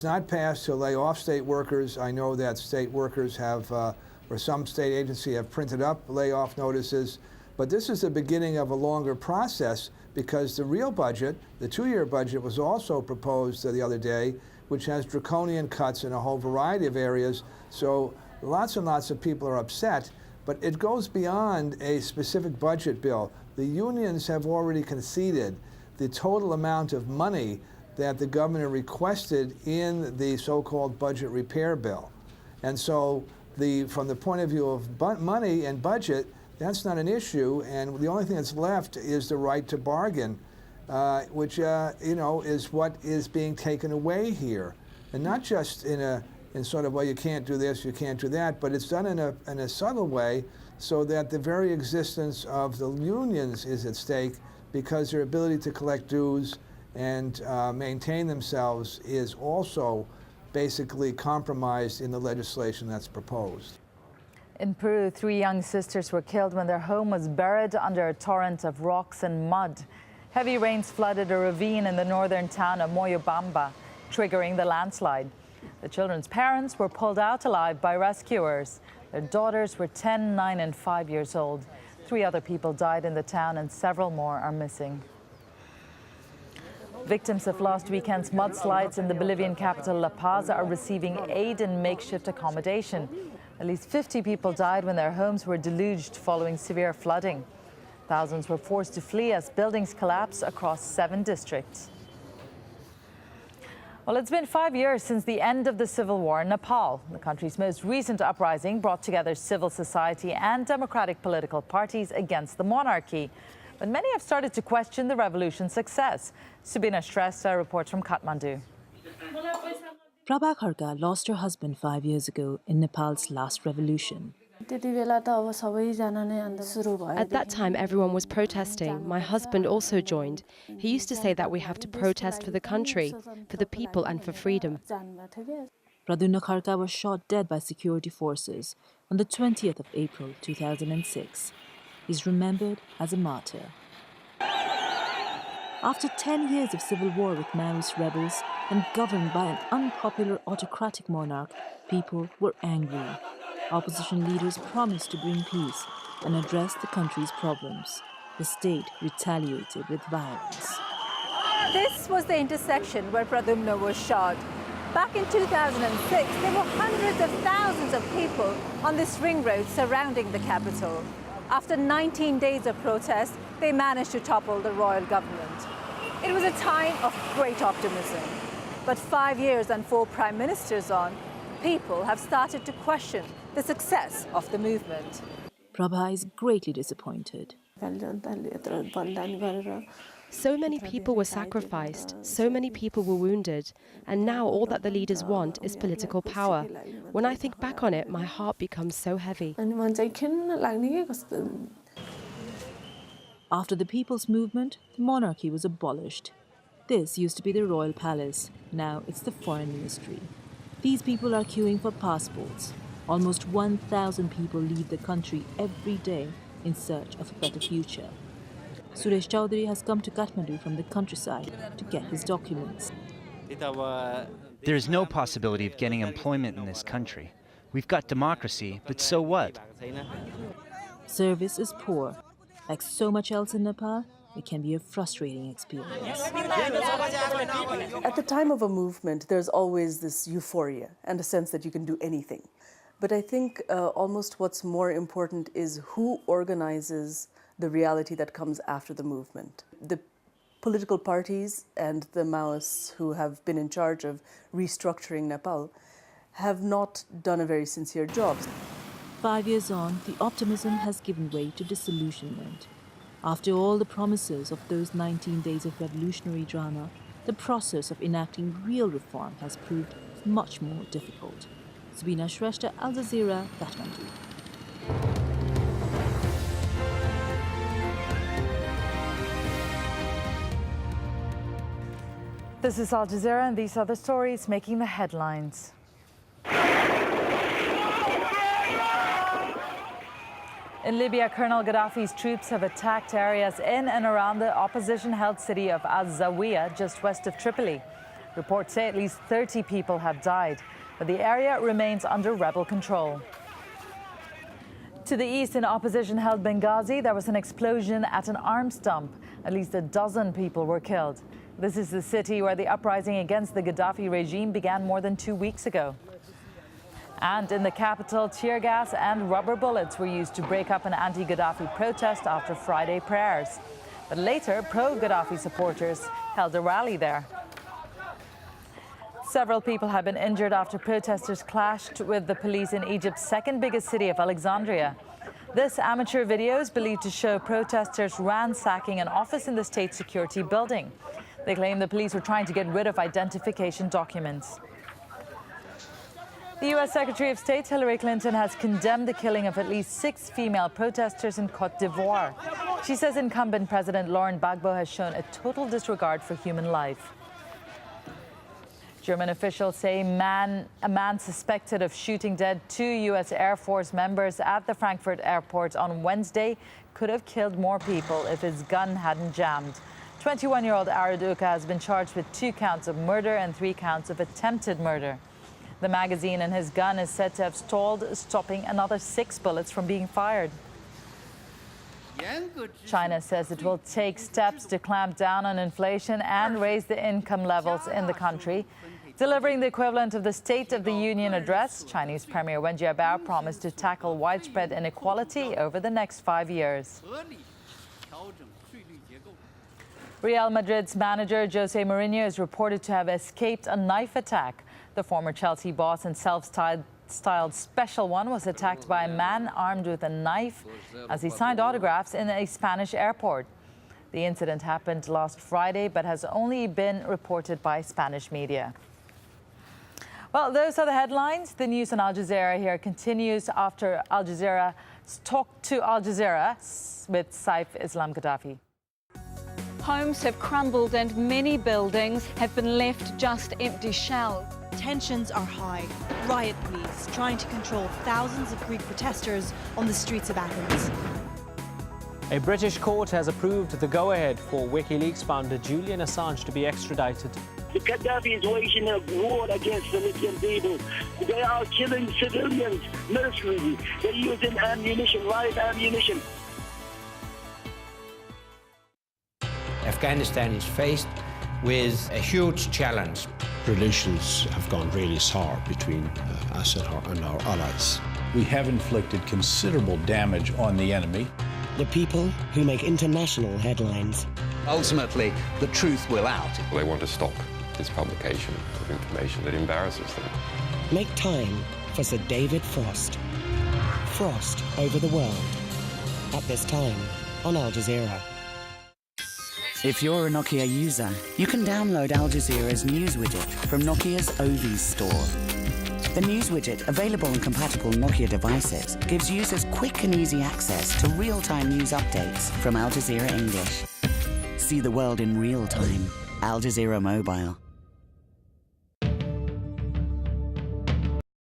It's not passed to lay off state workers. I know that state workers have, or some state agency have printed up layoff notices, but this is the beginning of a longer process because the real budget, the two-year budget, was also proposed the other day, which has draconian cuts in a whole variety of areas. So lots and lots of people are upset, but it goes beyond a specific budget bill. The unions have already conceded the total amount of money that the governor requested in the so-called budget repair bill. And so from the point of view of money and budget, that's not an issue, and the only thing that's left is the right to bargain, which is what is being taken away here. And not just in sort of, well, you can't do this, you can't do that, but it's done in a subtle way so that the very existence of the unions is at stake because their ability to collect dues and maintain themselves is also basically compromised in the legislation that's proposed. In Peru, 3 young sisters were killed when their home was buried under a torrent of rocks and mud. Heavy rains flooded a ravine in the northern town of Moyobamba, triggering the landslide. The children's parents were pulled out alive by rescuers. Their daughters were 10, 9, and 5 years old. 3 other people died in the town and several more are missing. Victims of last weekend's mudslides in the Bolivian capital La Paz are receiving aid and makeshift accommodation. At least 50 people died when their homes were deluged following severe flooding. Thousands were forced to flee as buildings collapsed across 7 districts. Well, it's been 5 years since the end of the civil war in Nepal. The country's most recent uprising brought together civil society and democratic political parties against the monarchy. But many have started to question the revolution's success. Subina Shrestha reports from Kathmandu. Prabha Kharka lost her husband 5 years ago in Nepal's last revolution. At that time, everyone was protesting. My husband also joined. He used to say that we have to protest for the country, for the people and for freedom. Pradyumna Kharka was shot dead by security forces on the 20th of April 2006. He's remembered as a martyr. After 10 years of civil war with Maoist rebels and governed by an unpopular autocratic monarch, people were angry. Opposition leaders promised to bring peace and address the country's problems. The state retaliated with violence. This was the intersection where Pradyumna was shot. Back in 2006, there were hundreds of thousands of people on this ring road surrounding the capital. After 19 days of protest, they managed to topple the royal government. It was a time of great optimism. But 5 years and 4 prime ministers on, people have started to question the success of the movement. Prabha is greatly disappointed. So many people were sacrificed, so many people were wounded, and now all that the leaders want is political power. When I think back on it, my heart becomes so heavy. After the People's Movement, the monarchy was abolished. This used to be the royal palace. Now it's the foreign ministry. These people are queuing for passports. Almost 1,000 people leave the country every day in search of a better future. Suresh Chowdhury has come to Kathmandu from the countryside to get his documents. There is no possibility of getting employment in this country. We've got democracy, but so what? Service is poor. Like so much else in Nepal, it can be a frustrating experience. At the time of a movement, there's always this euphoria and a sense that you can do anything. But I think almost what's more important is who organizes the reality that comes after the movement. The political parties and the Maoists who have been in charge of restructuring Nepal have not done a very sincere job. 5 years on, the optimism has given way to disillusionment. After all the promises of those 19 days of revolutionary drama, the process of enacting real reform has proved much more difficult. Subina Shrestha, AlJazeera, Kathmandu. This is Al Jazeera, and these are the stories making the headlines. In Libya, Colonel Gaddafi's troops have attacked areas in and around the opposition-held city of Az-Zawiya, just west of Tripoli. Reports say at least 30 people have died, but the area remains under rebel control. To the east, in opposition-held Benghazi, there was an explosion at an arms dump. At least a dozen people were killed. This is the city where the uprising against the Gaddafi regime began more than 2 weeks ago. And in the capital, tear gas and rubber bullets were used to break up an anti-Gaddafi protest after Friday prayers. But later, pro-Gaddafi supporters held a rally there. Several people have been injured after protesters clashed with the police in Egypt's second biggest city of Alexandria. This amateur video is believed to show protesters ransacking an office in the state security building. They claim the police were trying to get rid of identification documents. The U.S. Secretary of State Hillary Clinton has condemned the killing of at least 6 female protesters in Côte d'Ivoire. She says incumbent President Laurent Gbagbo has shown a total disregard for human life. German officials say a man suspected of shooting dead 2 U.S. Air Force members at the Frankfurt airport on Wednesday could have killed more people if his gun hadn't jammed. 21-year-old Araduka has been charged with 2 counts of murder and 3 counts of attempted murder. The magazine in his gun is said to have stalled, stopping another 6 bullets from being fired. China says it will take steps to clamp down on inflation and raise the income levels in the country. Delivering the equivalent of the State of the Union address, Chinese Premier Wen Jiabao promised to tackle widespread inequality over the next 5 years. Real Madrid's manager Jose Mourinho is reported to have escaped a knife attack. The former Chelsea boss and self-styled special one was attacked by a man armed with a knife as he signed autographs in a Spanish airport. The incident happened last Friday but has only been reported by Spanish media. Well, those are the headlines. The news on Al Jazeera here continues after AlJazeera's talk to Al Jazeera with Saif Islam Gaddafi. Homes have crumbled and many buildings have been left just empty shells. Tensions are high. Riot police trying to control thousands of Greek protesters on the streets of Athens. A British court has approved the go-ahead for WikiLeaks founder Julian Assange to be extradited. The Gaddafi is waging a war against the Libyan people. They are killing civilians mercilessly. They're using ammunition, live ammunition. Afghanistan is faced with a huge challenge. Relations have gone really sour between us and our allies. We have inflicted considerable damage on the enemy. The people who make international headlines. Ultimately, the truth will out. They want to stop this publication of information that embarrasses them. Make time for Sir David Frost. Frost over the world. At this time on Al Jazeera. If you're a Nokia user, you can download Al Jazeera's news widget from Nokia's Ovis store. The news widget, available on compatible Nokia devices, gives users quick and easy access to real-time news updates from Al Jazeera English. See the world in real time. Al Jazeera Mobile.